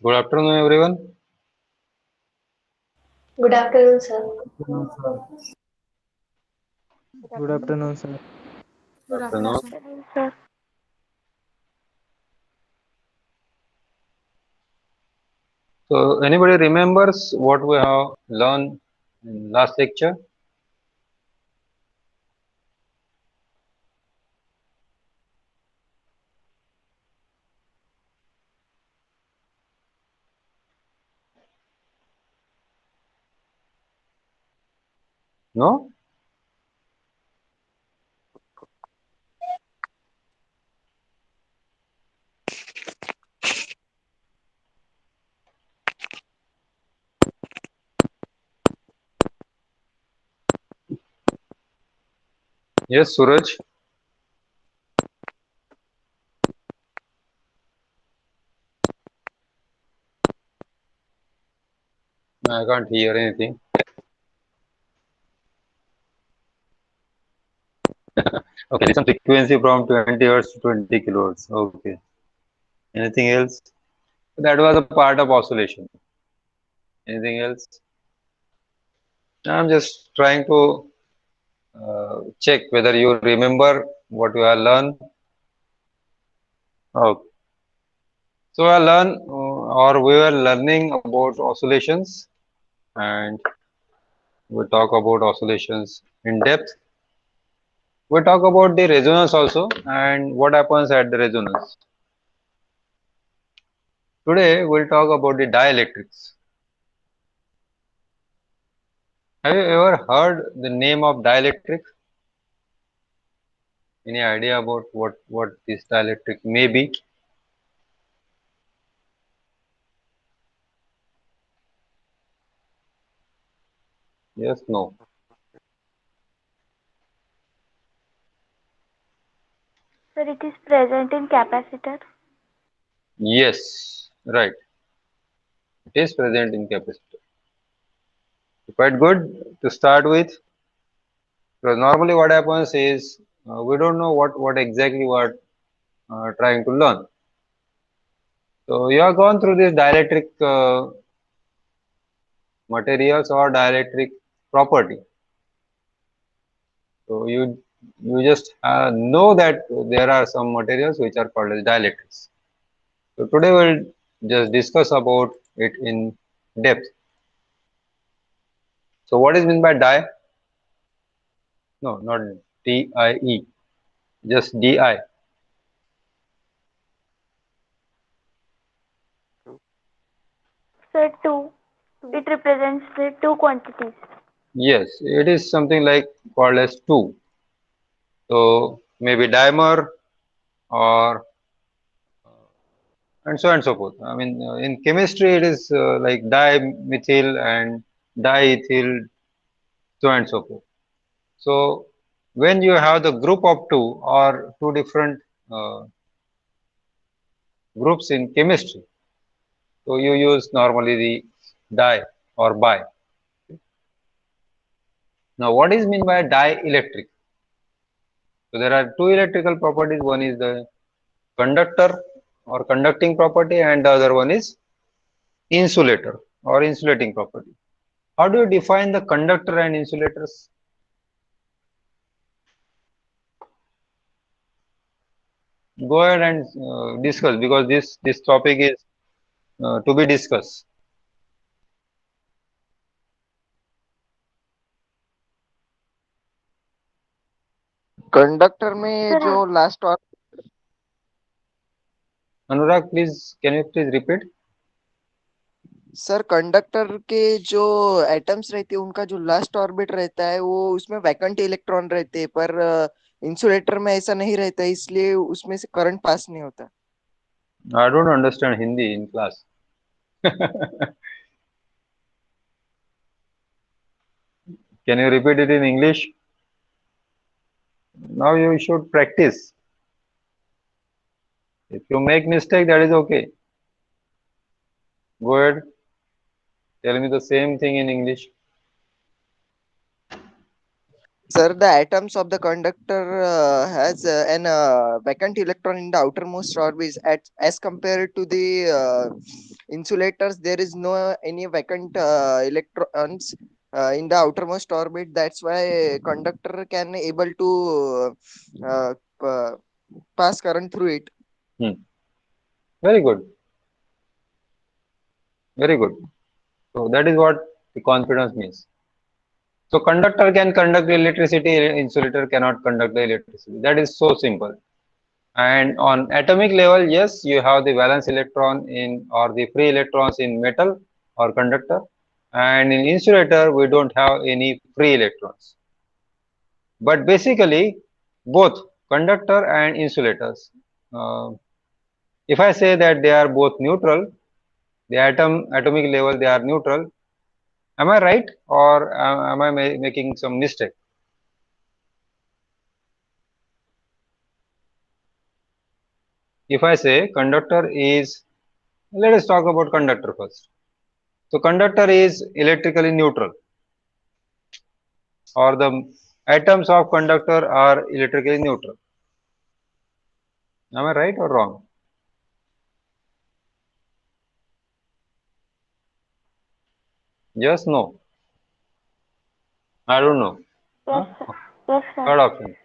Good afternoon, everyone. Good afternoon, sir. Afternoon, sir. Good Good afternoon. afternoon, sir. Good Good afternoon. afternoon, sir. So, anybody remembers what we have learned in last lecture? No? Yes, Suraj. I can't hear anything. Okay, listen frequency from 20 hertz to 20 kilohertz. Okay. Anything else? That was a part of oscillation. Anything else? I'm just trying to check whether you remember what you have learned. Okay. So I learned or we were learning about oscillations and we talk about oscillations in depth. We talk about the resonance also and what happens at the resonance. Today we'll talk about the dielectrics. Have you ever heard the name of dielectric? Any idea about what this dielectric may be? Yes, no. Sir, it is present in capacitor. Yes, right. It is present in capacitor. Quite good to start with. Because normally what happens is we don't know what exactly we are trying to learn. So you have gone through this dielectric materials or dielectric property. So you just know that there are some materials which are called as dielectrics. So today we'll just discuss about it in depth. So what is meant by die? No, not DIE, just DI. Sir, two. It represents the two quantities. Yes, it is something like called as two. So maybe dimer or and so on and so forth. I mean, in chemistry, it is like dimethyl and diethyl, so on and so forth. So when you have the group of two or two different uh, groups in chemistry, so you use normally the di or bi. Now, what is meant by dielectric? So there are two electrical properties. One is the conductor or conducting property, and the other one is insulator or insulating property. How do you define the conductor and insulators? Go ahead and discuss because this topic is to be discussed. Conductor में जो Sir, last और Anurag, please, can you please repeat? Sir conductor के जो atoms रहते हैं उनका जो last orbit रहता है वो उसमें वैकेंट इलेक्ट्रॉन रहते हैं पर इंसुलेटर में ऐसा नहीं रहता है इसलिए उसमें से करंट पास नहीं होता I don't understand Hindi in class. Can you repeat it in English? Now you should practice. If you make mistake, that is okay. Go ahead, tell me the same thing in English. Sir, the atoms of the conductor has an vacant electron in the outermost orbit. As compared to the insulators, there is no any vacant electrons in the outermost orbit. That's why conductor can able to pass current through it. Very good. Very good. So that is what the confidence means. So conductor can conduct electricity, insulator cannot conduct the electricity. That is so simple. And on atomic level, yes, you have the valence electron in or the free electrons in metal or conductor. And in insulator, we don't have any free electrons. But basically, both conductor and insulators. Uh, if I say that they are both neutral, the atomic level they are neutral. Am I right, or am I making some mistake? If I say conductor is, let us talk about conductor first. So conductor is electrically neutral, or the atoms of conductor are electrically neutral. Am I right or wrong? Yes, no. I don't know. Yes, Huh? sir. Yes, sir. Third option.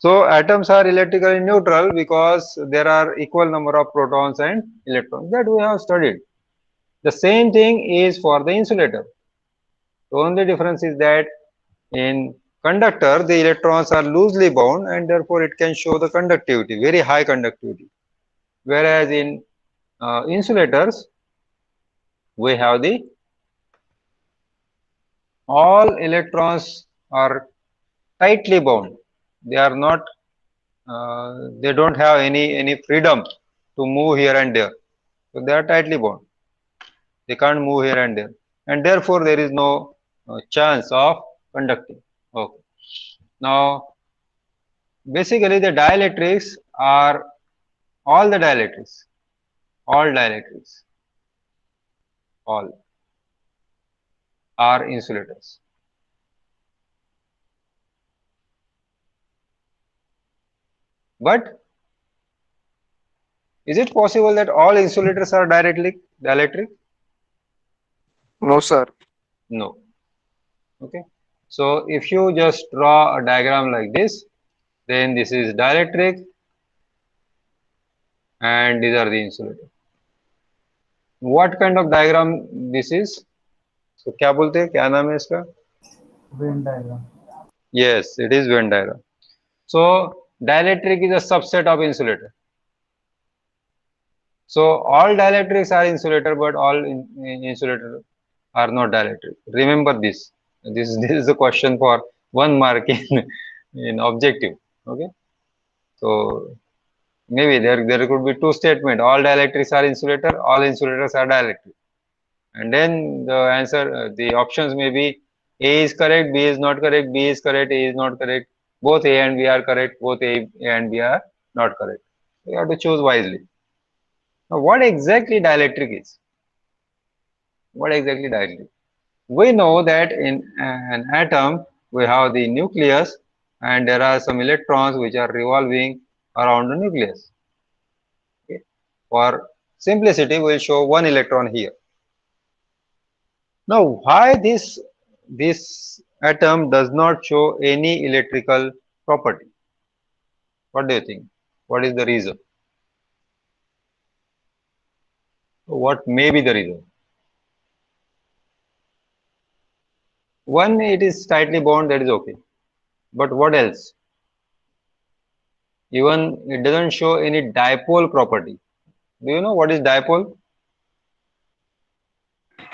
So atoms are electrically neutral because there are equal number of protons and electrons that we have studied. The same thing is for the insulator. The only difference is that in conductor, the electrons are loosely bound and therefore it can show the conductivity, very high conductivity. Whereas in insulators, we have the all electrons are tightly bound. They are not, they don't have any freedom to move here and there. So they are tightly bound. They can't move here and there, and therefore there is no chance of conducting. Okay. Now, basically, the dielectrics are all the dielectrics, all dielectrics, all are insulators. But is it possible that all insulators are directly dielectric? No, sir. No. Okay. So if you just draw a diagram like this, then this is dielectric and these are the insulators. What kind of diagram this is? So क्या बोलते हैं, क्या नाम है इसका? Venn diagram. Yes, it is Venn diagram. So dielectric is a subset of insulator. So all dielectrics are insulator, but all insulator are not dielectric. Remember this. This is a question for 1 mark in objective. Okay. So maybe there could be two statements. All dielectrics are insulator. All insulators are dielectric. And then the answer, the options may be A is correct, B is not correct, B is correct, A is not correct. Both A and B are correct. Both A and B are not correct. You have to choose wisely. Now, what exactly dielectric is? What exactly dielectric? We know that in an atom, we have the nucleus and there are some electrons which are revolving around the nucleus. Okay. For simplicity, we will show one electron here. Now, why this atom does not show any electrical property? What do you think? What is the reason? What may be the reason? One, it is tightly bound, that is okay. But what else? Even it doesn't show any dipole property. Do you know what is dipole?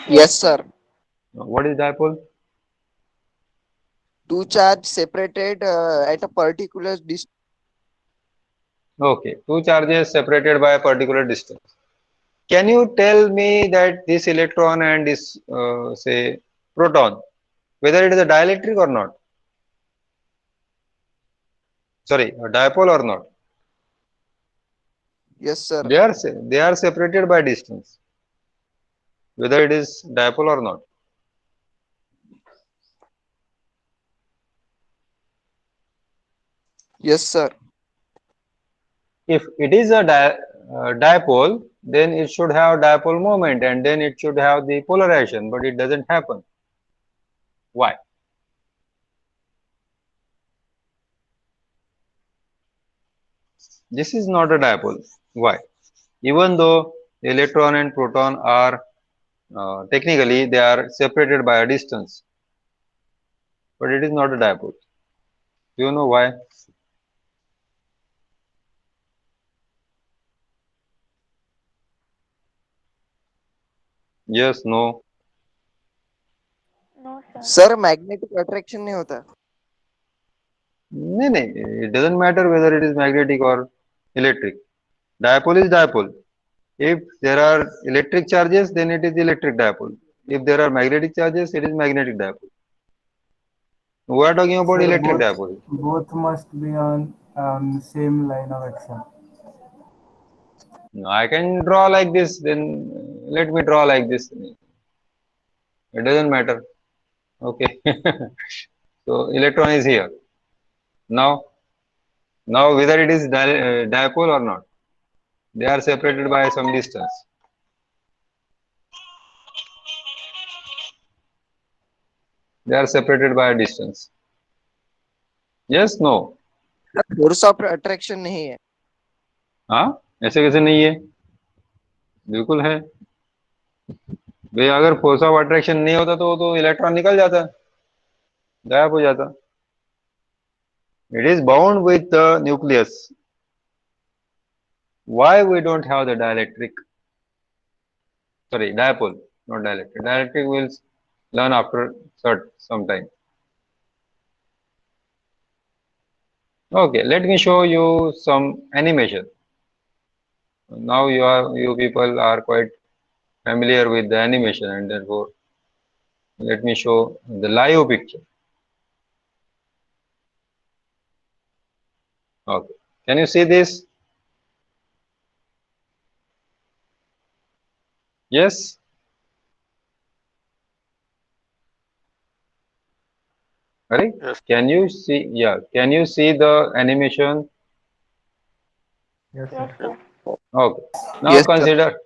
Yes, sir. What is dipole? Two charge separated at a particular distance. Okay, two charges separated by a particular distance. Can you tell me that this electron and this, say, proton, whether it is a dielectric or not? Sorry, a dipole or not? Yes, sir. They are separated by distance, whether it is dipole or not. Yes, sir. If it is a dipole, then it should have dipole moment and then it should have the polarization, but it doesn't happen. Why? This is not a dipole. Why? Even though the electron and proton are technically they are separated by a distance, but it is not a dipole. Do you know why? Yes, no. No, sir. Sir magnetic attraction नहीं होता. No, it doesn't matter whether it is magnetic or electric. Dipole is dipole. If there are electric charges, then it is electric dipole. If there are magnetic charges, it is magnetic dipole. We are talking about Sir, electric both dipole. both must be on same line of action. I can draw like this, then let me draw like this. It doesn't matter. Okay. So electron is here. Now, now whether it is dipole or not, they are separated by some distance. They are separated by a distance. Yes, no. Force of attraction नहीं है. हाँ, ऐसे कैसे नहीं है? बिल्कुल है. भाई अगर फोर्स ऑफ अट्रैक्शन नहीं होता तो इलेक्ट्रॉन निकल जाता, गायब हो जाता. It is bound with the nucleus. Why we don't have the dielectric? Sorry, dipole, not dielectric. Dielectric we'll learn after some time. Okay, let me show you some animation. Now you people are quite familiar with the animation, and therefore let me show the live picture. Okay, can you see this? Yes. Right? Yes. Can you see? Yeah. Can you see the animation? Yes, Yes, sir. sir. Okay. Now Yes, sir. consider.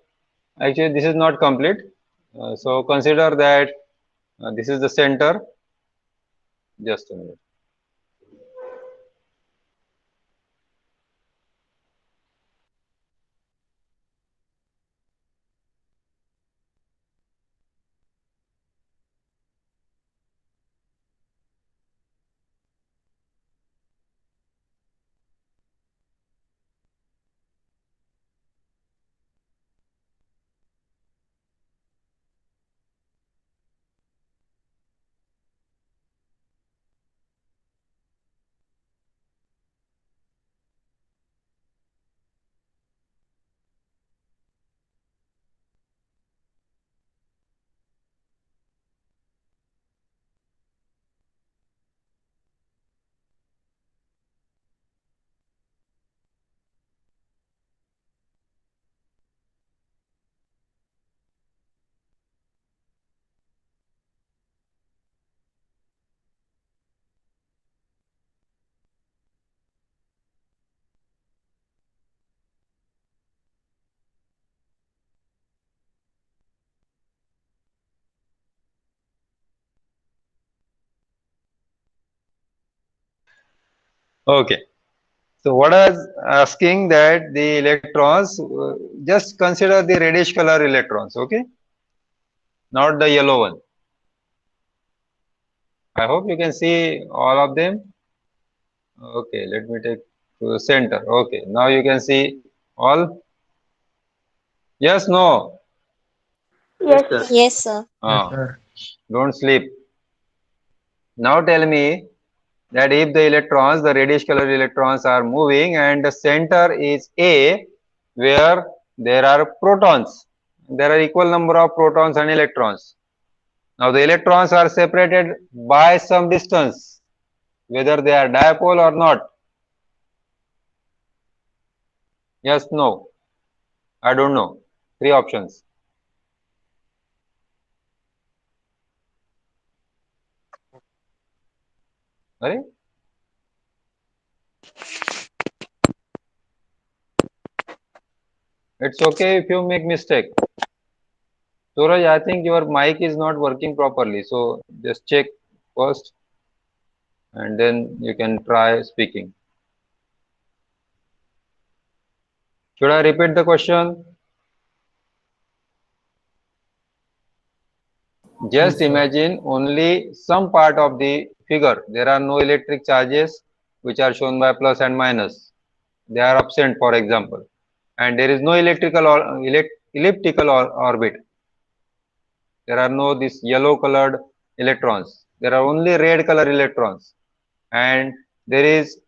Actually, this is not complete. So consider that this is the center. Just a minute. Okay. So what I was asking that the electrons, just consider the reddish color electrons, okay? Not the yellow one. I hope you can see all of them. Okay, let me take to the center. Okay, now you can see all. Yes, no. Yes, Yes, sir. sir. Yes, sir. Yes, Ah, sir. don't sleep. Now tell me that if the electrons, the reddish colored electrons are moving and the center is A, where there are protons, there are equal number of protons and electrons. Now the electrons are separated by some distance, whether they are dipole or not. Yes, no. I don't know. Three options. Right? It's okay if you make mistake. Suraj, I think your mic is not working properly, so just check first and then you can try speaking. Should I repeat the question? Just Yes, sir. imagine only some part of the figure. There are no electric charges which are shown by plus and minus. They are absent, for example. And there is no electrical or elliptical orbit. There are no this yellow colored electrons. There are only red color electrons. And there is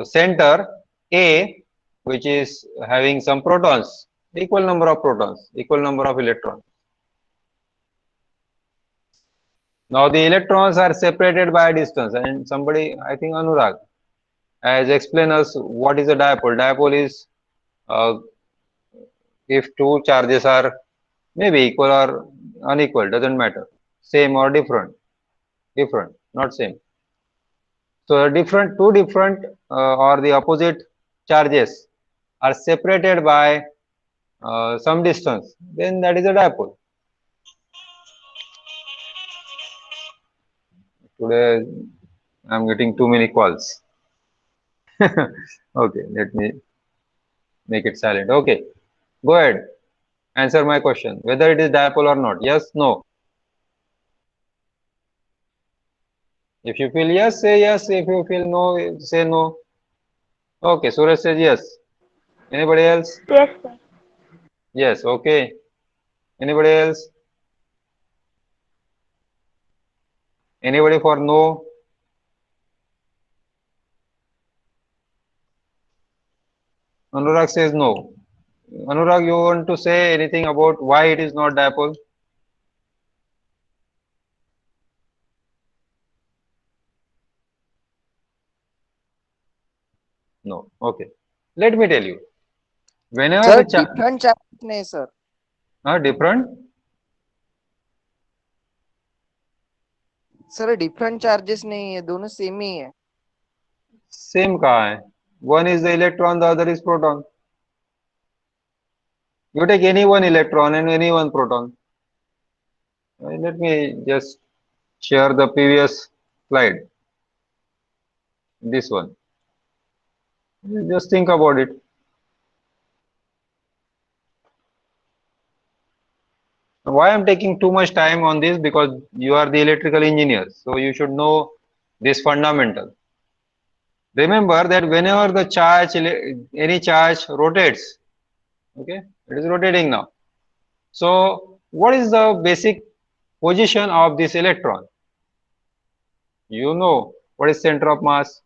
center A which is having some protons, equal number of protons, equal number of electrons. Now the electrons are separated by a distance, and somebody, I think Anurag, has explained us what is a dipole. Dipole is uh, if two charges are maybe equal or unequal, doesn't matter, same or different, not same. So two different or the opposite charges are separated by some distance, then that is a dipole. Today I'm getting too many calls. Okay, let me make it silent. Okay, go ahead. Answer my question. Whether it is dipole or not. Yes, no. If you feel yes, say yes. If you feel no, say no. Okay, Suraj says yes. Anybody else? Yes, sir. Yes, okay. Anybody else? Anybody for no? Anurag says no. Anurag, you want to say anything about why it is not dipole? No. Okay. Let me tell you. Whenever sir the different charges नहीं sir. different, sir different charges नहीं है, दोनों same ही है. same कहाँ है? One is the electron, the other is proton. You take any one electron and any one proton. Let me just share the previous slide. This one. Just think about it. Why I'm taking too much time on this? Because you are the electrical engineers, so you should know this fundamental. Remember that whenever the charge, any charge rotates, okay, it is rotating now. So what is the basic position of this electron? You know what is center of mass?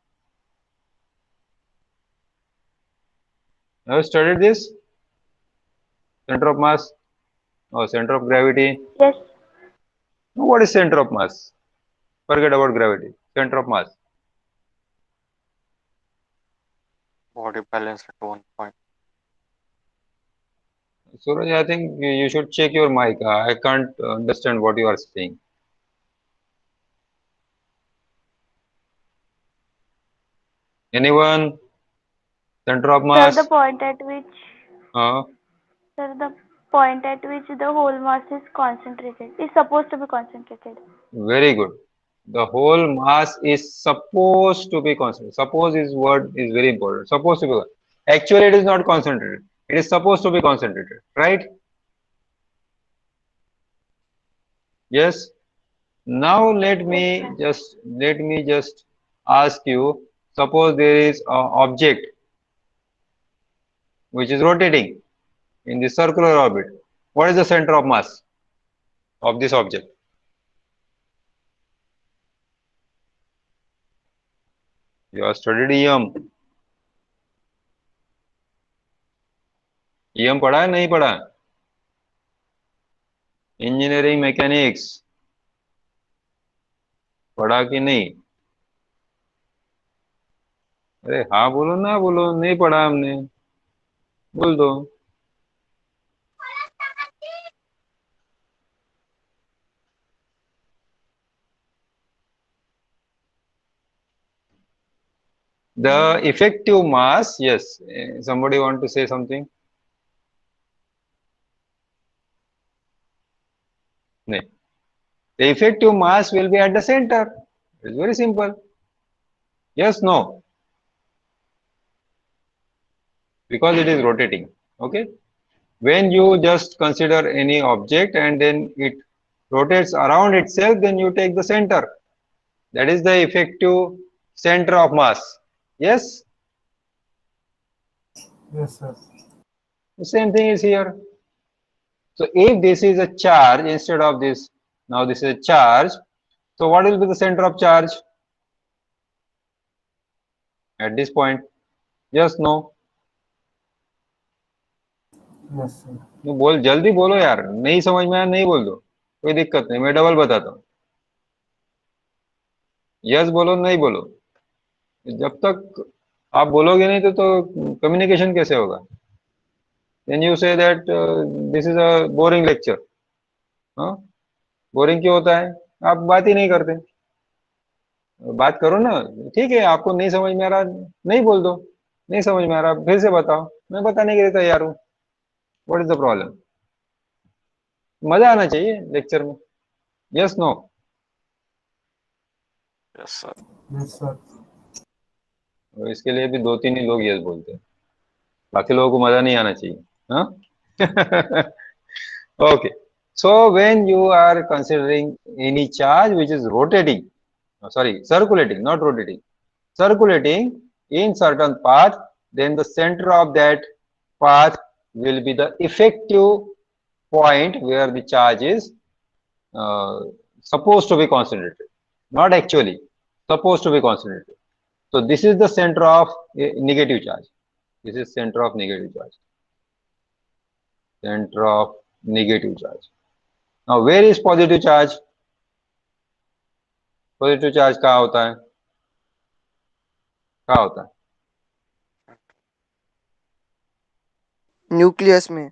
Have you studied this? Center of mass or center of gravity? Yes. What is center of mass? Forget about gravity. Center of mass. Body balance at one point. Suraj, I think you should check your mic. I can't understand what you are saying. Anyone? Center of Sir, mass? the point at which Uh, Sir, the point at which the whole mass is concentrated is supposed to be concentrated. very good. The whole mass is supposed to be concentrated. Suppose is word is very important. Supposed to be. Actually, it is not concentrated. It is supposed to be concentrated, right? Yes. Now let me just ask you. Suppose there is an object which is rotating in the circular orbit. What is the center of mass of this object? You have studied EM. EM पढ़ा है नहीं पढ़ा? Engineering mechanics पढ़ा कि नहीं? अरे हाँ बोलो ना, बोलो नहीं पढ़ा हमने, बोल दो. The effective mass, yes. Somebody want to say something? नहीं, the effective mass will be at the center. It's very simple. Yes, no, because it is rotating. Okay, when you just consider any object and then it rotates around itself, then you take the center. That is the effective center of mass. Yes, Yes, sir. the same thing is here. So if this is a charge instead of this, now this is a charge. So what will be the center of charge at this point? Yes, no. Yes, sir. तो बोल, जल्दी बोलो यार, नहीं समझ में आया नहीं बोल दो, कोई दिक्कत नहीं, मैं डबल बताता हूँ. यस बोलो, नहीं बोलो. जब तक आप बोलोगे नहीं तो कम्युनिकेशन कैसे होगा? Then you say that this is a boring lecture. हाँ, बोरिंग क्यों होता है? आप बात ही नहीं करते. बात करो ना. ठीक है, आपको नहीं समझ में आ रहा, नहीं बोल दो, नहीं समझ में आ रहा फिर से बताओ, मैं बताने के लिए तैयार हूँ. What is the problem? मजा आना चाहिए लेक्चर में. Yes, no. Yes, sir. Yes, sir. और इसके लिए भी 2-3 ही लोग यस बोलते हैं, बाकी लोगों को मजा नहीं आना चाहिए. हाँ. Okay, so when you are considering any charge which is rotating, circulating, not rotating, circulating in certain path, then the center of that path will be the effective point where the charge is supposed to be concentrated, not actually, supposed to be concentrated. So this is the center of negative charge. This is center of negative charge. Center of negative charge. Now where is positive charge? Positive charge कहाँ होता है? कहाँ होता है? Nucleus में.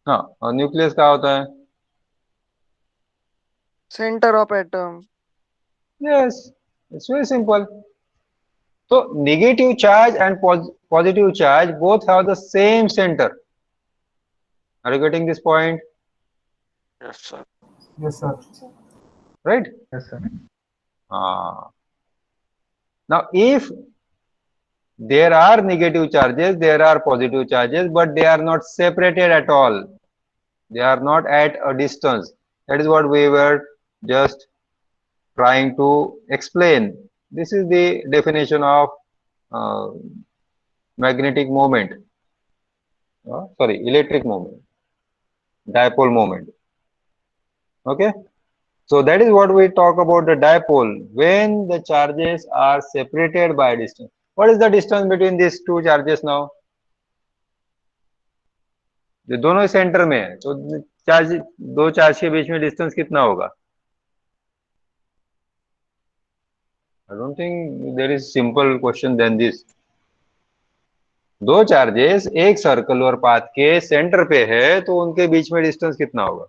हाँ, और nucleus कहाँ होता है? Centre of atom. Yes, it's very simple. So negative charge and positive charge both have the same center. Are you getting this point? Yes, sir. Yes, sir. Right? Yes, sir. Now if there are negative charges, there are positive charges, but they are not separated at all. They are not at a distance. That is what we were just trying to explain. This is the definition of magnetic moment. Electric moment, dipole moment. Okay. So that is what we talk about the dipole, when the charges are separated by distance. What is the distance between these two charges now? ये दोनों centre में है, तो दो charge के बीच में distance कितना होगा? I don't think there is simple question than this. दो चार्जेस एक सर्कुलर पाथ के सेंटर पे है, तो उनके बीच में डिस्टेंस कितना होगा?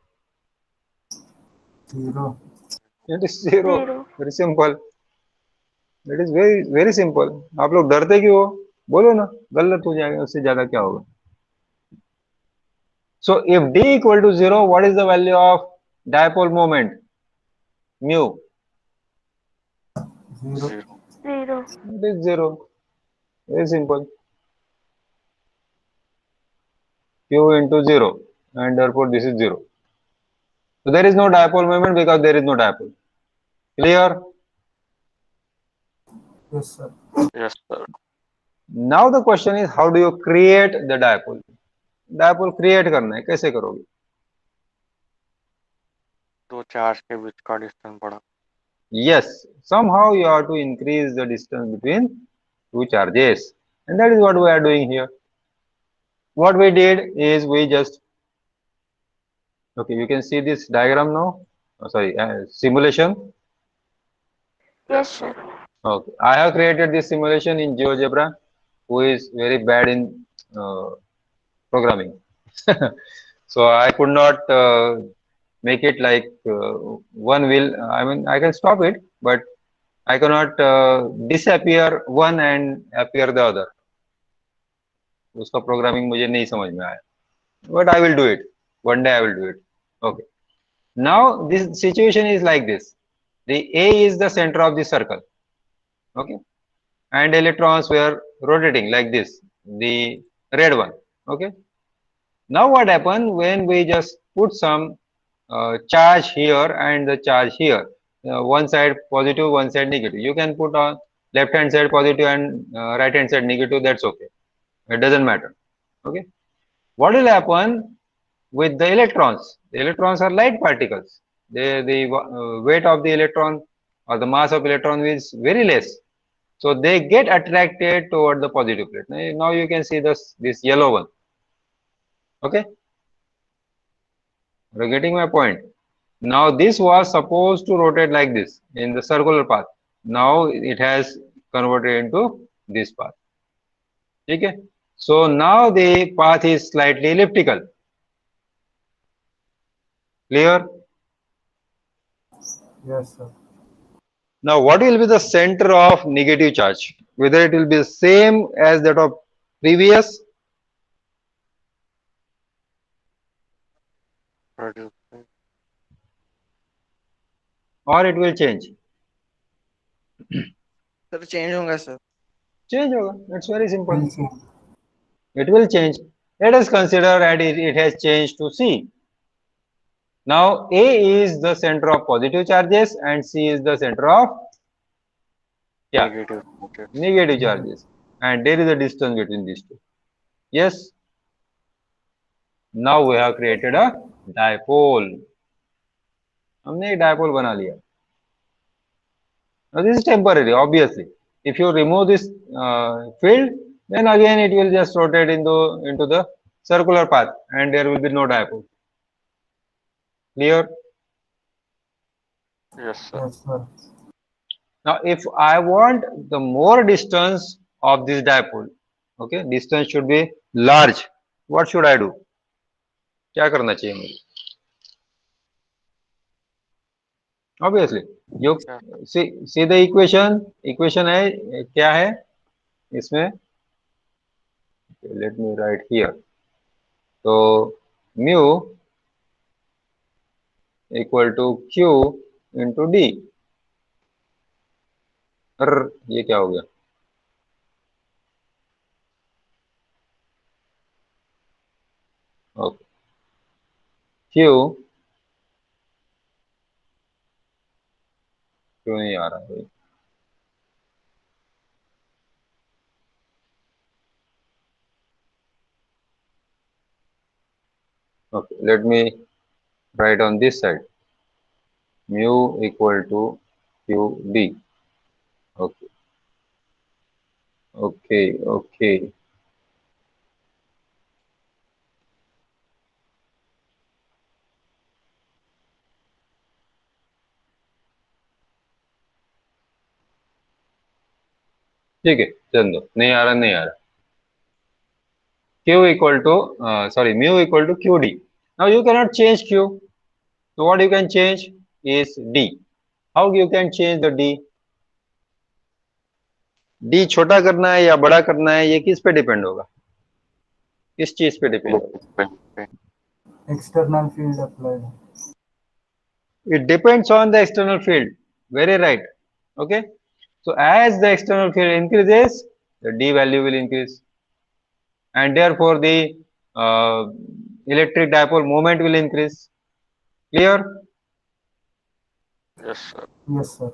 0. It is 0. Zero. Very simple. It is very very simple. आप लोग डरते क्यों हो? बोलो ना, गलत हो जाएगा, उससे ज्यादा क्या होगा? So if d equal to 0, what is the value of dipole moment? Mu. 0. 0. Zero. It is 0. Very simple. Q into 0, and therefore this is 0. So there is no dipole moment because there is no dipole. Clear? Yes, sir. Yes, sir. Now the question is, how do you create the dipole? Dipole create करना है, कैसे करोगे? दो charge के बीच का distance बढ़ा. Yes, somehow you have to increase the distance between two charges, and that is what we are doing here. What we did is we just, okay, you can see this diagram now. Simulation. Yes, sir. Okay, I have created this simulation in GeoGebra, who is very bad in programming. So I could not make it like one will. I mean, I can stop it, but I cannot disappear one and appear the other. उसका programming मुझे नहीं समझ में आया, but I will do it. One day I will do it. Okay. Now this situation is like this. The A is the center of the circle. Okay. And electrons were rotating like this, the red one. Okay. Now what happened when we just put some charge here and the charge here, one side positive, one side negative. You can put on left hand side positive and right hand side negative, that's okay. It doesn't matter. Okay. What will happen with the electrons? The electrons are light particles. The weight of the electron or the mass of electron is very less. So they get attracted toward the positive plate. Now you can see this yellow one. Okay. You're getting my point. Now this was supposed to rotate like this in the circular path. Now it has converted into this path. Okay. So now the path is slightly elliptical. Clear? Yes, sir. Now what will be the center of negative charge? Whether it will be the same as that of previous, Producing. or it will change? Sir change होगा sir. Change hoga. It's very simple. Will change. It will change. Let us consider that it has changed to C. Now A is the center of positive charges and C is the center of Negative. negative charges, and there is a distance between these two. Yes. Now we have created a dipole. हमने एक dipole बना लिया. Now this is temporary, obviously. If you remove this field, then again it will just rotate into the circular path, and there will be no dipole. Clear? Yes, sir. Yes, sir. Now, if I want the more distance of this dipole, okay, distance should be large. What should I do? क्या करना चाहिए मुझे? Obviously, you see the equation. Equation है क्या है इसमें? Let me write here. So mu equal to Q into D. ये क्या हो गया? Okay. क्यों नहीं आ रहा है? Okay, let me write on this side. Mu equal to QD. Okay. Okay, okay. ठीक है, चल दो. नहीं आ रहा. Q equal to mu equal to QD. Now you cannot change Q. So what you can change is D. How you can change the D? D छोटा करना है या बड़ा करना है, ये किस पे डिपेंड होगा? किस चीज पे डिपेंड होगा? External field applied. It depends on the external field. Very right. Okay. So as the external field increases, the D value will increase, and therefore the electric dipole moment will increase. Clear? Yes, sir. Yes, sir.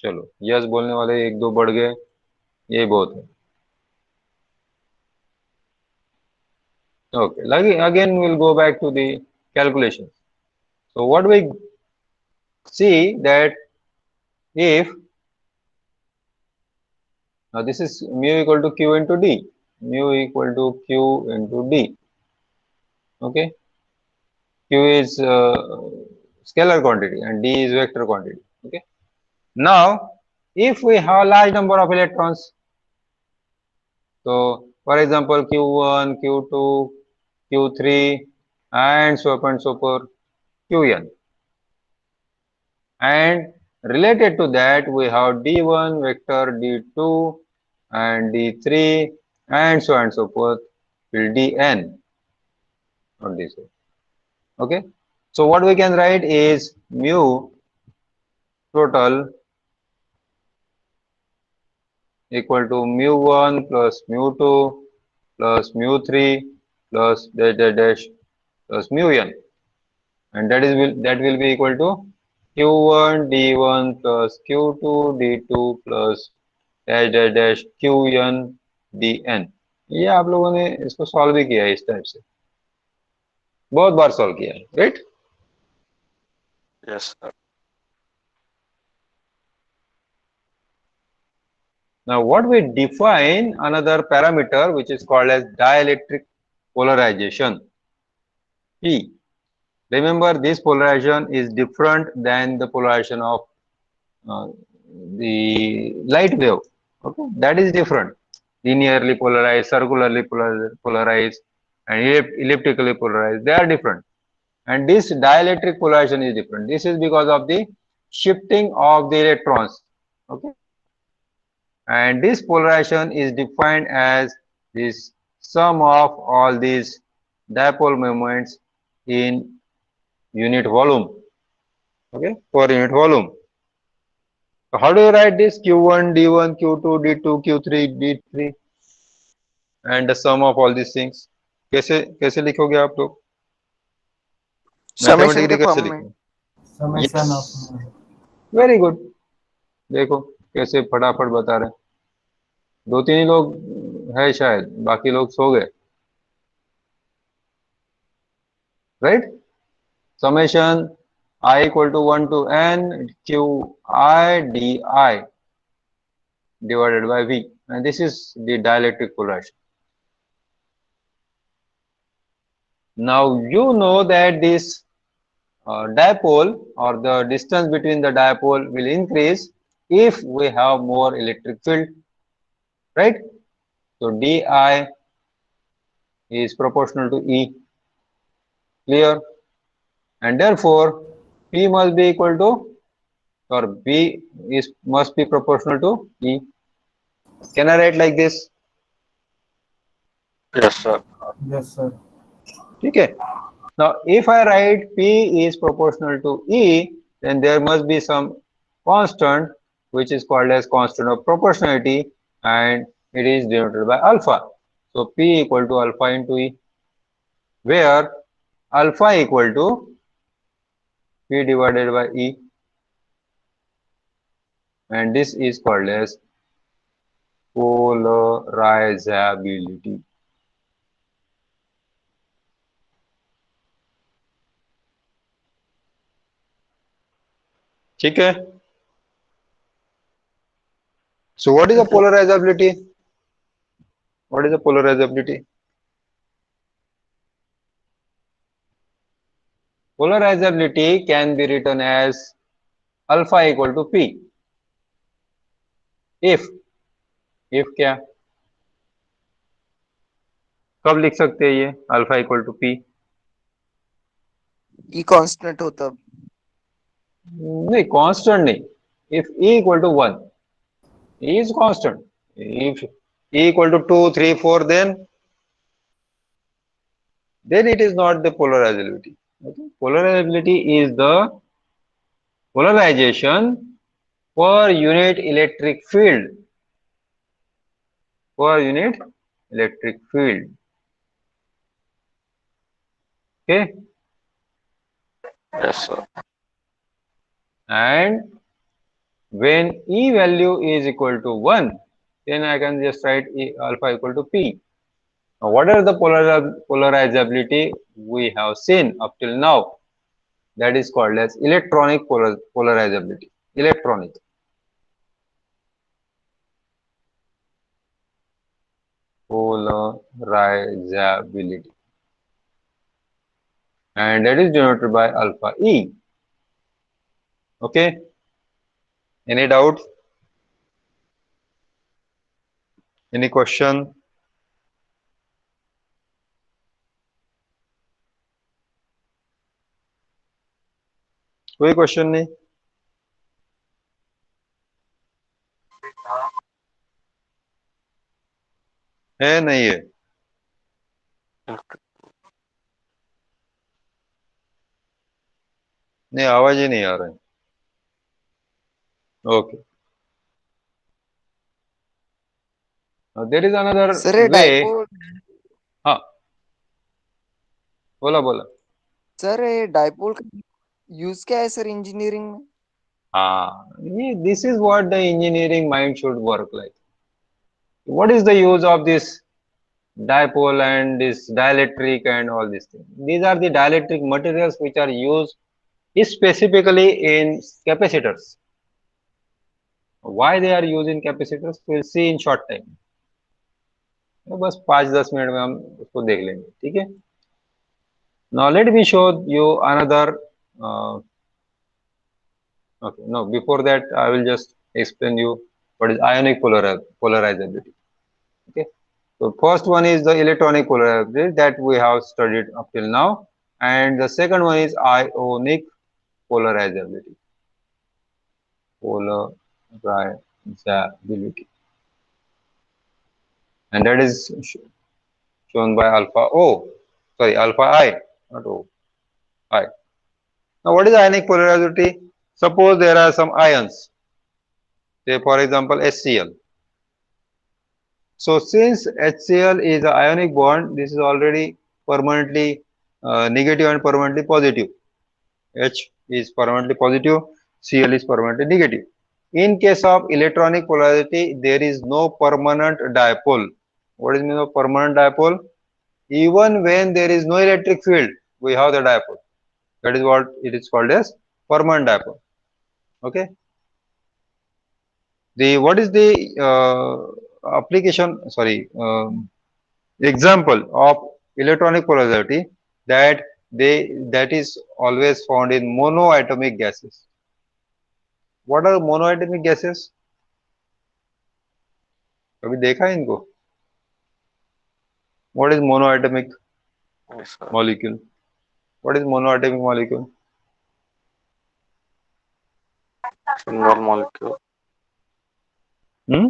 चलो yes बोलने वाले एक दो बढ़ गए, ये बहुत है. Okay, again we'll go back to the calculations. So what we see that if now this is mu equal to Q into D, mu equal to Q into D. Okay, Q is scalar quantity and D is vector quantity. Okay. Now, if we have a large number of electrons, so for example Q1, Q2, Q3, and so on and so forth, Qn, and related to that we have D1 vector, D2, and D3, and so on and so forth till Dn on this way. Okay, so what we can write is mu total equal to mu1 plus mu2 plus mu3 plus dash dash dash plus mu n, and that will be equal to q1 d1 plus q2 d2 plus dash dash dash qn dn. ये आप लोगों ने इसको solve भी किया है इस type से, बहुत बार सॉल्व किया है, right? Yes, sir. Now what we define another parameter which is called as dielectric polarization, P. Remember, this polarization is different than the polarization of uh, the light wave. Okay, that is different. Linearly polarized, circularly polarized, and elliptically polarized. They are different. And this dielectric polarization is different. This is because of the shifting of the electrons. Okay, and this polarization is defined as this sum of all these dipole moments in unit volume. Okay, for unit volume. So how do you write this? Q1, D1, Q2, D2, Q3, D3, and the sum of all these things. कैसे कैसे लिखोगे आप लोग? Summation के mathematically कैसे form में। लिखोगे? Summation of very good, देखो कैसे फटाफट बता रहे हैं। दो तीन ही लोग है शायद, बाकी लोग सो गए, right? Summation I equal to 1 to n q I d I divided by V, and this is the dielectric polarization. Now you know that this dipole or the distance between the dipole will increase if we have more electric field, right? So di is proportional to E, clear? And therefore P must be equal to, or B is must be proportional to E. Can I write like this? Yes, sir. yes, sir. Okay. Now, if I write P is proportional to E, then there must be some constant which is called as constant of proportionality, and it is denoted by alpha. So P equal to alpha into E, where alpha equal to P divided by E, and this is called as polarizability. ठीक है? So what is the polarizability? What is the polarizability? Polarizability can be written as alpha equal to P. If क्या, कब लिख सकते हैं ये alpha equal to P? E constant हो तब। नहीं, कांस्टेंट नहीं. If E equal to 1, E is constant. If E equal to 2, 3, 4, then it is not the polarizability. Okay? Polarizability is the polarization per unit electric field. Per unit electric field. Okay? Yes, sir. And when E value is equal to 1, then I can just write E alpha equal to P. Now, what are the polarizability we have seen up till now? That is called as electronic polarizability. Electronic. Polarizability. And that is denoted by alpha E. Okay? Any doubt? Any question? कोई question नहीं? है नहीं है? नहीं, आवाज ही नहीं आ रहा है। Okay, there is another sir ये वे। डाइपोल हाँ, बोला बोला। सर ये डाइपोल का यूज क्या है सर इंजीनियरिंग में? हाँ, ये this is what the engineering mind should work like. What is the use of this dipole and this dielectric and all these things? These are the dielectric materials which are used specifically in capacitors. Why they are used in capacitors? We'll see in short time. तो बस 5-10 minute में हम उसको देख लेंगे, ठीक है. Now let me show you another. Okay, no, before that I will just explain you what is ionic polarizability. Okay, so first one is the electronic polarizability that we have studied up till now, and the second one is ionic polarizability. Polarizability, and that is shown by alpha O. Sorry, alpha I, not O. I. Now, what is ionic polarizability? Suppose there are some ions, say for example HCl. So since HCl is an ionic bond, this is already permanently negative and permanently positive. H is permanently positive, Cl is permanently negative. In case of electronic polarity, there is no permanent dipole. What is mean of permanent dipole? Even when there is no electric field, we have the dipole. That is what it is called as permanent dipole. Okay. What is the application? Sorry, example of electronic polarity that is always found in monoatomic gases. What are monoatomic gases? कभी देखा है इनको? What is monoatomic Yes, sir. molecule? What is monoatomic molecule? Single molecule. Hmm?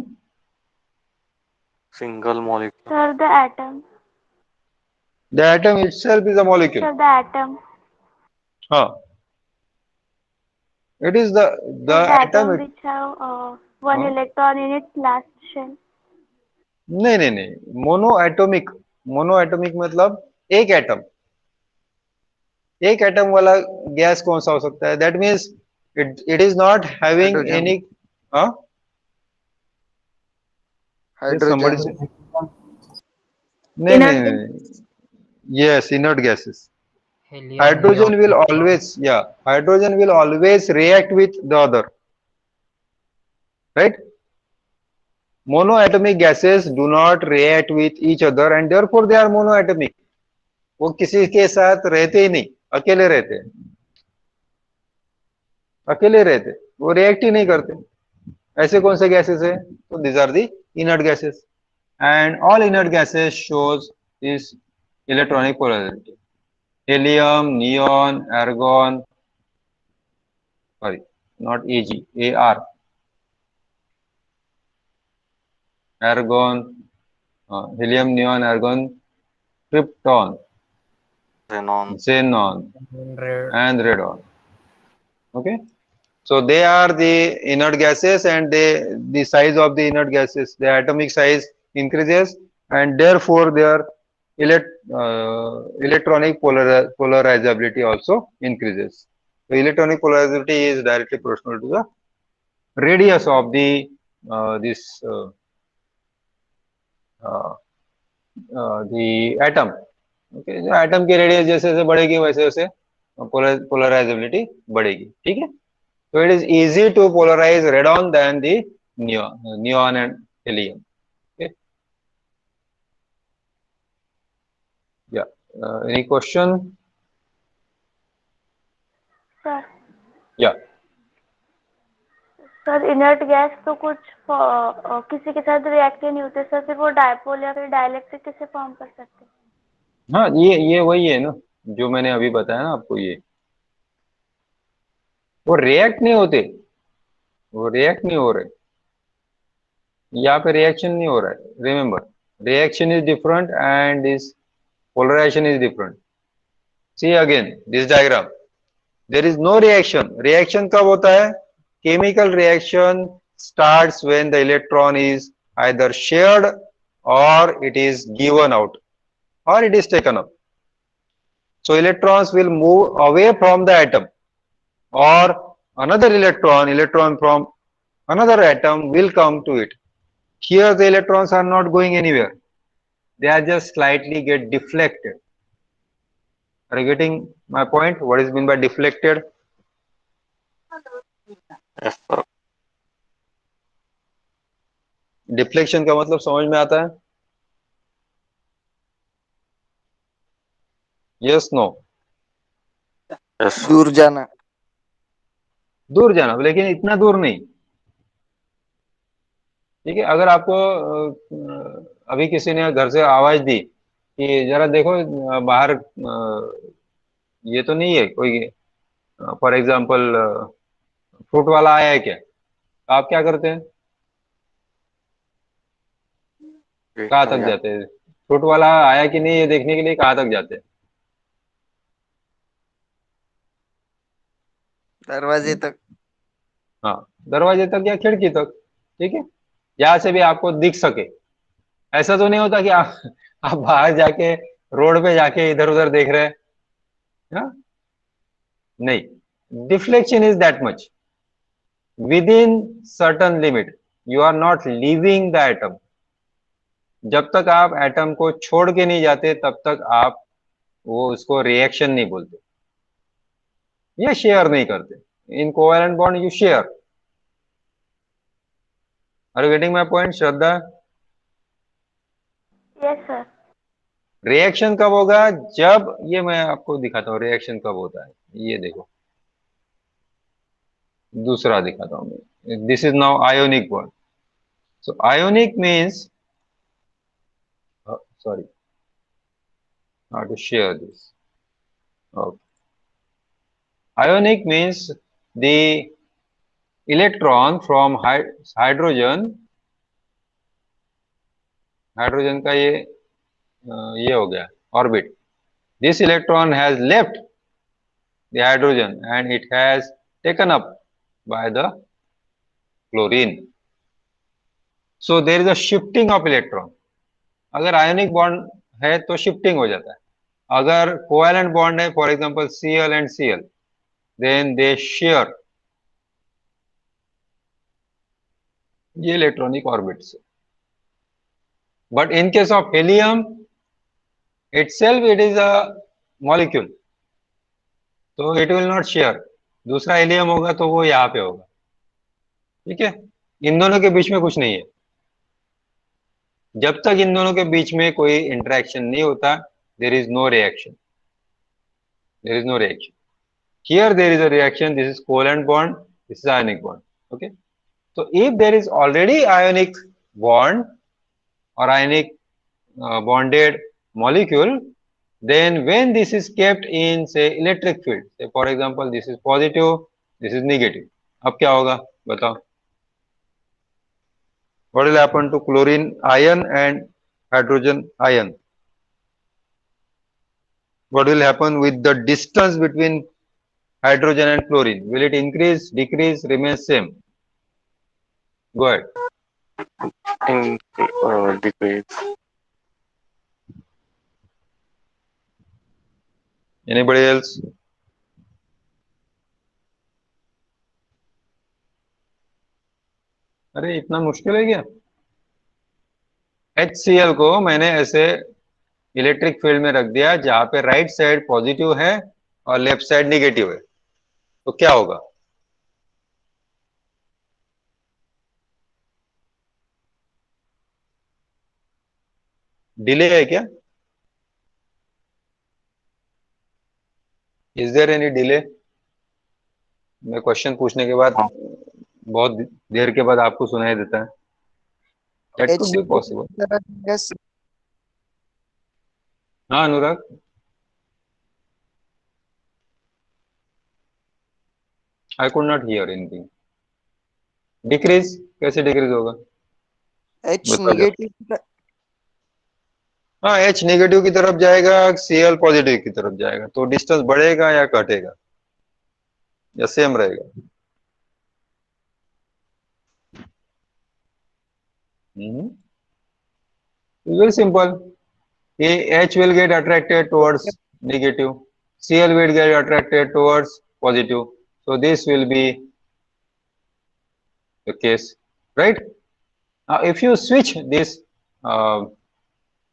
Single molecule. Sir, the atom. The atom itself is a molecule. Sir, the atom. Huh. It is Sir, the the atom. atom which have one Huh? electron in its last shell. नहीं, monoatomic मतलब एक atom वाला gas कौन सा हो सकता है? That means it is not having hydrogen any. हाँ, somebody हाइड्रोजन say. नहीं, yes, inert gases. Helium, Hydrogen neon, will argon. always, yeah, hydrogen will always react with the other, right? Monoatomic gases do not react with each other and therefore they are monoatomic. वो किसी के साथ रहते ही नहीं, अकेले रहते हैं, वो रिएक्ट ही नहीं करते. ऐसे कौन से गैसेस है? तो these are the inert gases, and all inert gases shows this electronic polarity. Helium, neon, argon, sorry, not Ag, Ar, argon, helium, neon, argon, krypton, xenon, and radon. Okay, so they are the inert gases, and the size of the inert gases, the atomic size increases, and therefore their electronic polarizability also increases. So electronic polarizability is directly proportional to the radius of the the atom. Okay, जो atom की radius जैसे जैसे बढ़ेगी वैसे वैसे polarizability बढ़ेगी. ठीक है. So it is easy to polarize radon than the neon and helium. Okay. Yeah. Any question? Sir. Yeah. Sir inert gas तो कुछ किसी के साथ रिएक्ट नहीं होते सर, फिर वो डायपोल या फिर डाइलेक्ट्रिक कैसे फॉर्म कर सकते हैं? हाँ, ये वही है ना जो मैंने अभी बताया ना आपको. ये वो रिएक्ट नहीं होते, वो रिएक्ट नहीं हो रहे, यहाँ पे रिएक्शन नहीं हो रहा है. Remember, reaction is different and this polarization is different. See again this diagram. There is no reaction. Reaction कब होता है? Chemical reaction starts when the electron is either shared or it is given out or it is taken up. So electrons will move away from the atom, or another electron from another atom will come to it. Here the electrons are not going anywhere. They are just slightly get deflected. Are you getting my point? What is meant by deflected? Yes, sir. Deflection का मतलब समझ में आता है? Yes, no. Yes, sir. दूर जाना। दूर जाना, लेकिन इतना दूर नहीं। ठीक है, अगर आपको अभी किसी ने घर से आवाज दी कि जरा देखो बाहर ये तो नहीं है कोई, फॉर एग्जाम्पल फ्रूट वाला आया है क्या, तो आप क्या करते हैं? कहाँ तक जाते हैं? फ्रूट वाला आया कि नहीं ये देखने के लिए कहाँ तक जाते हैं? दरवाजे तक। हाँ, दरवाजे तक या खिड़की तक। ठीक है, यहाँ से भी आपको दिख सके। ऐसा तो नहीं होता कि आप बाहर जाके रोड पे जाके इधर उधर देख रहे हैं। हाँ? नहीं, deflection is that much within certain limit. You are not leaving the atom. जब तक आप एटम को छोड़ के नहीं जाते तब तक आप वो उसको रिएक्शन नहीं बोलते या शेयर नहीं करते। In covalent bond you share. Are you getting my point Shraddha? Yes sir. Reaction कब होगा? जब, ये मैं आपको दिखाता हूँ रिएक्शन कब होता है। ये देखो, दूसरा दिखाता हूँ मैं। This is now ionic bond. So ionic means, sorry, how to share this. Okay. Ionic means the electron from hydrogen का ये हो गया orbit. This electron has left the hydrogen and it has taken up by the chlorine. So there is a shifting of electron. अगर ionic bond है तो shifting हो जाता है। अगर कोवेलेंट बॉन्ड है, for example Cl and Cl, then they share ये electronic orbit से। But in case of helium itself it is a molecule, तो इट विल नॉट शेयर। दूसरा हेलियम होगा तो वो यहाँ पे होगा। ठीक है, इन दोनों के बीच में कुछ नहीं है। जब तक इन दोनों के बीच में कोई इंटरेक्शन नहीं होता, there is no reaction. There is no reaction. Here there is a reaction. This is covalent bond, this is ionic bond. Okay, so if there is already ionic bond or ionic bonded molecule, then when this is kept in say electric field, say for example this is positive, this is negative, अब क्या होगा बताओ? What will happen to chlorine ion and hydrogen ion? What will happen with the distance between hydrogen and chlorine? Will it increase, decrease, remain same? Go ahead. In decrease. Anybody else? अरे इतना मुश्किल है क्या? HCl को मैंने ऐसे electric field में रख दिया जहां पे राइट साइड पॉजिटिव है और लेफ्ट साइड निगेटिव है, तो क्या होगा? डिले है क्या? Is there any delay? मैं क्वेश्चन पूछने के बाद बहुत देर के बाद आपको सुनाई देता है। That could be possible. Yes. हाँ Anurag, I could not hear anything. Decrease कैसे डिक्रीज होगा? एच बता दो। नेगेटिव। हाँ, H नेगेटिव की तरफ जाएगा, Cl पॉजिटिव की तरफ जाएगा, तो डिस्टेंस बढ़ेगा या घटेगा? या सेम रहेगा? Very simple. H will get attracted towards negative, Cl will get attracted towards positive. So this will be the case, right? Now, if you switch this uh,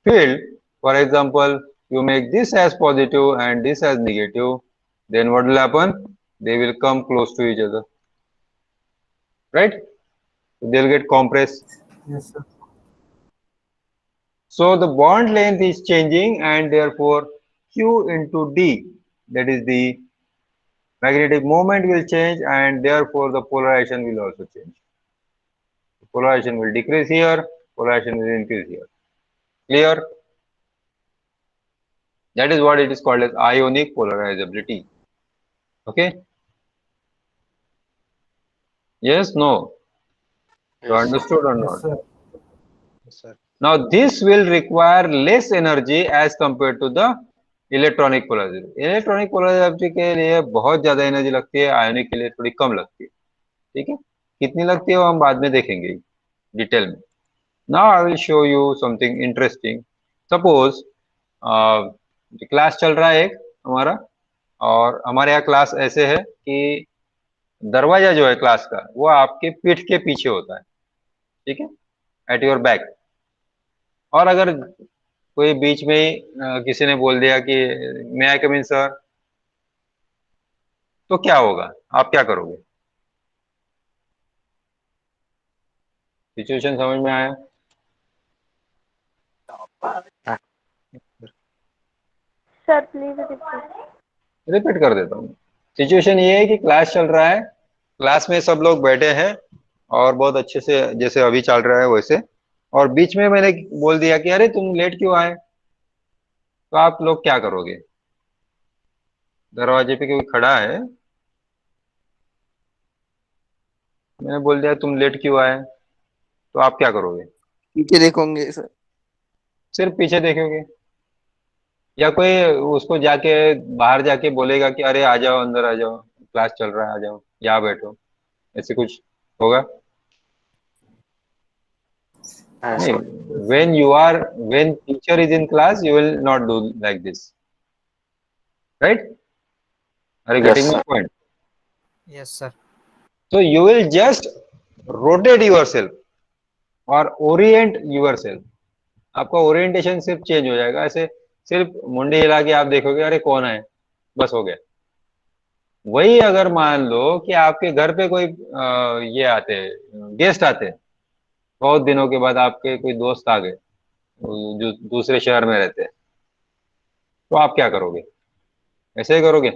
field, for example, you make this as positive and this as negative, then what will happen? They will come close to each other, right? They'll get compressed. Yes, sir. So the bond length is changing, and therefore Q into D, that is the magnetic moment, will change, and therefore the polarization will also change. Polarization will decrease here, polarization will increase here. Clear? That is what it is called as ionic polarizability. Okay? Yes, no? You Yes, sir. understood or Yes, not? sir. Yes, sir. Now this will require less energy as compared to the electronic polarisation. Electronic polarisability के लिए बहुत ज्यादा energy लगती है, आयनिक के लिए थोड़ी कम लगती है. ठीक है, कितनी लगती है वो हम बाद में देखेंगे डिटेल में. Now I will show you something interesting. Suppose class चल रहा है एक हमारा, और हमारे यहाँ क्लास ऐसे है कि दरवाजा जो है क्लास का वो आपके पीठ के पीछे होता है. ठीक है, एट योर बैक. और अगर कोई बीच में ही किसी ने बोल दिया कि मे आई कम इन सर, तो क्या होगा? आप क्या करोगे? सिचुएशन समझ में आया? Sir please repeat. रिपीट कर देता हूँ. सिचुएशन ये है कि क्लास चल रहा है, क्लास में सब लोग बैठे हैं और बहुत अच्छे से जैसे अभी चल रहा है वैसे, और बीच में मैंने बोल दिया कि अरे तुम लेट क्यों आए, तो आप लोग क्या करोगे? दरवाजे पे कोई खड़ा है, मैंने बोल दिया तुम लेट क्यों आए, तो आप क्या करोगे? पीछे देखोगे सर. सिर्फ पीछे देखोगे, या कोई उसको जाके बाहर जाके बोलेगा कि अरे आ जाओ, अंदर आ जाओ, क्लास चल रहा है, आ जाओ यहाँ बैठो, ऐसे कुछ होगा? Yes, नहीं. sir. when teacher is in class, you will not do like this, right? Are you Yes, getting my sir. point? Yes, sir. So you will just rotate yourself or orient yourself. आपका orientation सिर्फ change हो जाएगा, ऐसे सिर्फ मुंडी हिला के आप देखोगे अरे कौन है, बस हो गया. वही अगर मान लो कि आपके घर पे कोई ये आते गेस्ट आते, बहुत दिनों के बाद आपके कोई दोस्त आ गए जो दूसरे शहर में रहते हैं, तो आप क्या करोगे? ऐसे ही करोगे?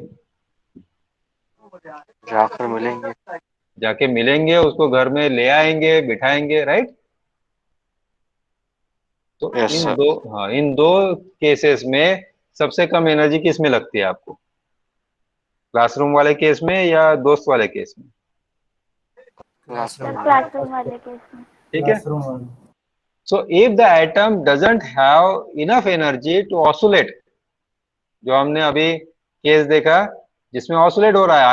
जाकर मिलेंगे. जाके मिलेंगे, उसको घर में ले आएंगे, बिठाएंगे, राइट? तो Yes, इन sir. दो, हाँ, इन दो केसेस में सबसे कम एनर्जी किस में लगती है आपको? क्लासरूम वाले केस में या दोस्त वाले केस में? Classroom. क्लासरूम वाले केस में. ठीक है. Classroom one. So if the atom doesn't have enough energy to oscillate, जो हमने अभी केस देखा जिसमें ऑसिलेट हो रहा है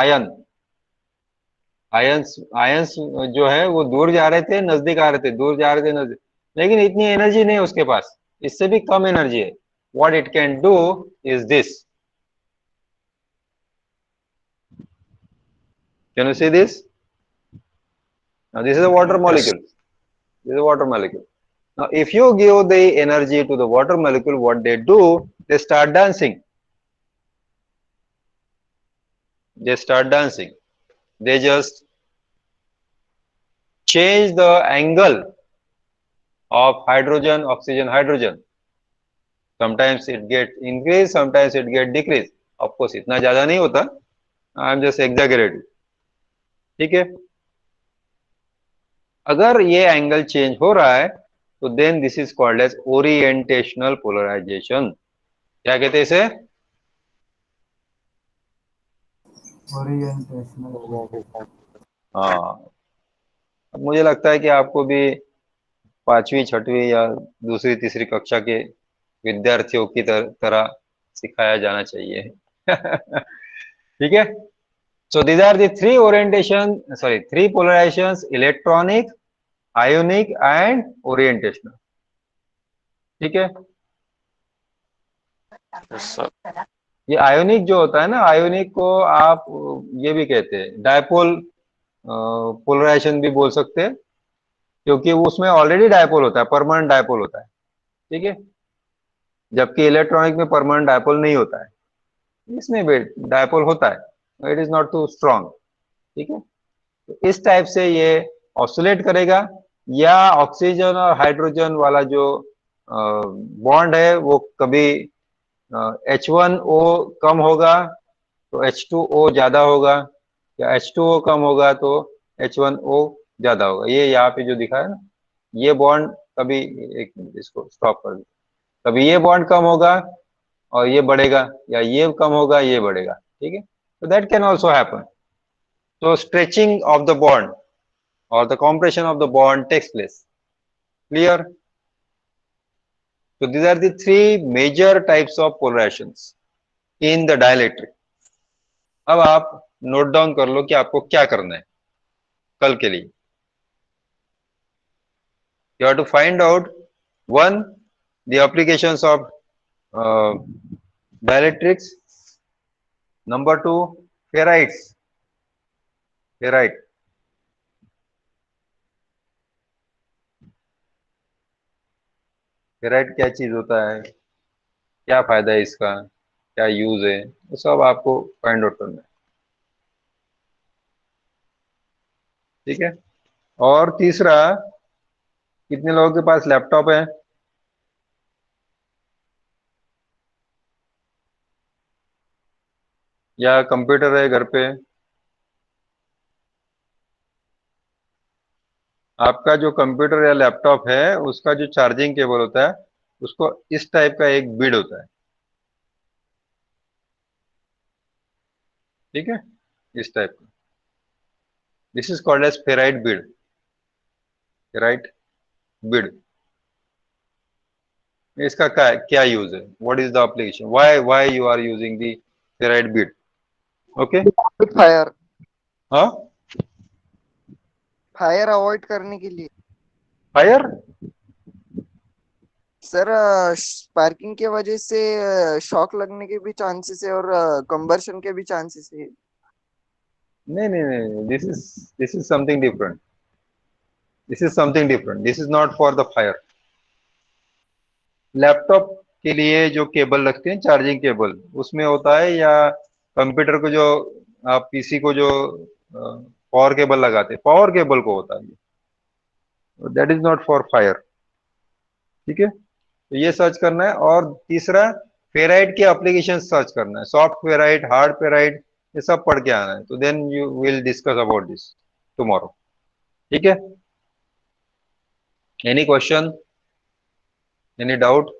आयंस आयंस जो है वो दूर जा रहे थे, नजदीक आ रहे थे, दूर जा रहे थे, नजदीक, लेकिन इतनी एनर्जी नहीं उसके पास, इससे भी कम एनर्जी है. What it can do is this. Can you see this? Now this is a water molecule. This is a water molecule. Now, if you give the energy to the water molecule, what they do, they start dancing. They start dancing. They just change the angle of hydrogen, oxygen, hydrogen. Sometimes it gets increased, sometimes it gets decreased. Of course, इतना ज्यादा नहीं होता. I am just exaggerating. ठीक है. अगर ये angle change हो रहा है तो then this is called as orientational polarization. क्या कहते हैं इसे? Orientational. हाँ. अब मुझे लगता है कि आपको भी 5वीं 6वीं या दूसरी तीसरी कक्षा के विद्यार्थियों की तरह सिखाया जाना चाहिए. ठीक है. So these are the three polarizations: electronic, ionic and orientational. ठीक है, Yes, sir. ये आयोनिक जो होता है ना, आयोनिक को आप ये भी कहते हैं डायपोल पोलराइजेशन भी बोल सकते हैं, क्योंकि वो उसमें ऑलरेडी डायपोल होता है, परमानेंट डायपोल होता है। ठीक है, जबकि इलेक्ट्रॉनिक में परमानेंट डायपोल नहीं होता है, इसमें भी डायपोल होता है, it is not too strong. ठीक है, तो इस टाइप से ये ऑसिलेट करेगा, या ऑक्सीजन और हाइड्रोजन वाला जो बॉन्ड है वो कभी H1O कम होगा तो H2O ज्यादा होगा, या H2O कम होगा तो H1O ज्यादा होगा। ये यहाँ पे जो दिखा है ना, ये बॉन्ड कभी, एक मिनट इसको स्टॉप कर दो, कभी ये बॉन्ड कम होगा और ये बढ़ेगा, या ये कम होगा ये बढ़ेगा। ठीक है, तो that can also happen. So stretching of the bond or the compression of the bond takes place. Clear? So these are the three major types of polarizations in the dielectric. अब आप नोट डाउन कर लो कि आपको क्या करना है कल के लिए। You have to find out one, the applications of dielectrics. Number two, ferrites. Ferrite. Ferrite क्या चीज होता है, क्या फायदा है इसका, क्या यूज है, वो सब आपको फाइंड आउट करना है। ठीक है, और तीसरा, कितने लोगों के पास लैपटॉप है? या कंप्यूटर है घर पे? आपका जो कंप्यूटर या लैपटॉप है उसका जो चार्जिंग केबल होता है उसको इस टाइप का एक बिड होता है। ठीक है, इस टाइप का, this is called as ferrite bead. Ferrite bead, इसका क्या यूज है, what is the application, why you are using the ferrite bead? Okay, fire हाँ, फायर अवॉइड करने के लिए फायर? सर। स्पार्किंग के वजह से शॉक लगने के भी चांसेस है और कंबर्शन के भी चांसेस है। नहीं नहीं नहीं, this is something different, this is something different, this is not for the fire. Laptop के लिए जो केबल रखते हैं चार्जिंग केबल, उसमें होता है, या कंप्यूटर को जो आप पीसी को जो पावर केबल लगाते हैं, पावर केबल को होता है, that is not for fire. ठीक है, तो ये सर्च करना है। और तीसरा, फेराइट के एप्लीकेशन सर्च करना है, सॉफ्ट फेराइट, हार्ड फेराइट, ये सब पढ़ के आना है। तो then you will discuss about this tomorrow. ठीक है, एनी क्वेश्चन, एनी डाउट?